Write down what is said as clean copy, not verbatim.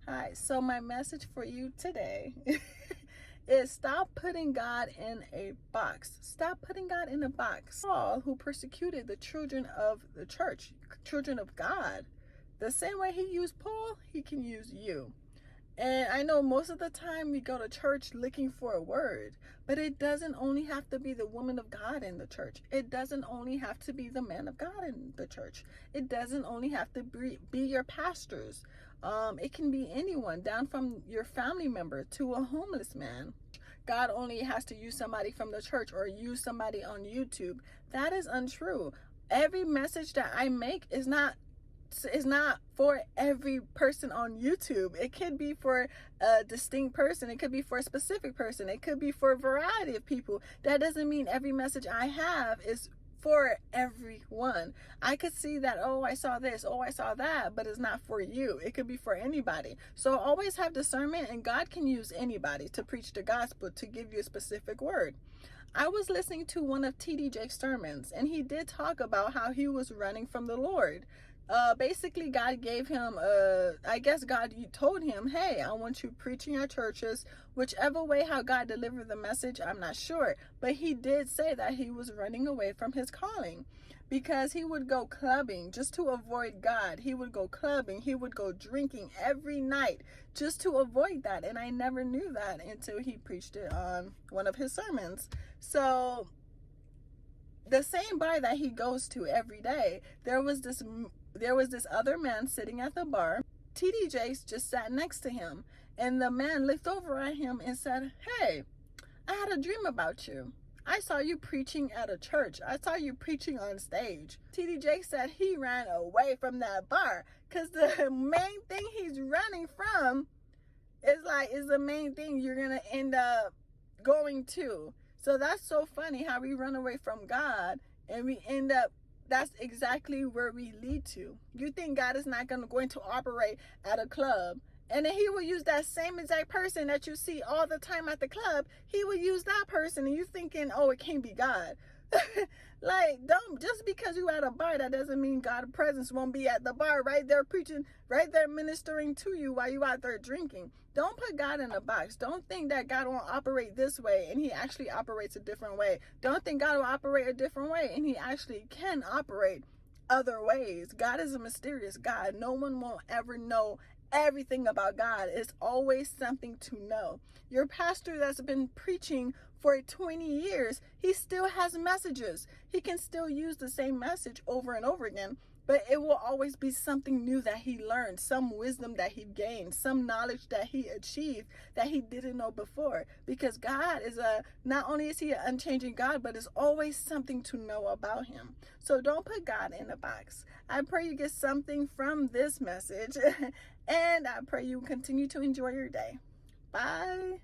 Hi, so my message for you today is stop putting God in a box. Stop putting God in a box. Paul, who persecuted the children of the church, children of God, the same way he used Paul, he can use you. And I know most of the time we go to church looking for a word, but it doesn't only have to be the woman of God in the church. It doesn't only have to be the man of God in the church. It doesn't only have to be your pastors. It can be anyone, down from your family member to a homeless man. God only has to use somebody from the church or use somebody on YouTube. That is untrue. Every message that I make is not for every person on YouTube. It could be for a distinct person. It could be for a specific person. It could be for a variety of people. That doesn't mean every message I have is for everyone. I could see that, oh, I saw this, oh, I saw that, but it's not for you. It could be for anybody. So always have discernment, and God can use anybody to preach the gospel, to give you a specific word. I was listening to one of T.D. Jakes' sermons, and he did talk about how he was running from the Lord. Basically, God gave him, I guess God told him, hey, I want you preaching your churches, whichever way how God delivered the message, I'm not sure. But he did say that he was running away from his calling because he would go clubbing just to avoid God. He would go clubbing. He would go drinking every night just to avoid that. And I never knew that until he preached it on one of his sermons. So the same bar that he goes to every day, there was this other man sitting at the bar. T.D. Jakes just sat next to him, and the man looked over at him and said, hey, I had a dream about you. I saw you preaching at a church. I saw you preaching on stage. T.D. Jakes said he ran away from that bar because the main thing he's running from is the main thing you're going to end up going to. So that's so funny how we run away from God and we end up, that's exactly where we lead to. You think God is not going to operate at a club, and then he will use that same exact person that you see all the time at the club. He will use that person, and you thinking, oh, it can't be God. Like, don't, just because you at a bar, that doesn't mean God's presence won't be at the bar right there preaching, right there ministering to you while you out there drinking. Don't put God in a box. Don't think that God won't operate this way and he actually operates a different way. Don't think God will operate a different way and he actually can operate other ways. God is a mysterious God. No one will ever know everything about God. It's always something to know. Your pastor that's been preaching for 20 years, he still has messages. He can still use the same message over and over again, but it will always be something new that he learned, some wisdom that he gained, some knowledge that he achieved that he didn't know before. Because God is not only is he an unchanging God, but it's always something to know about him. So don't put God in a box. I pray you get something from this message, and I pray you continue to enjoy your day. Bye.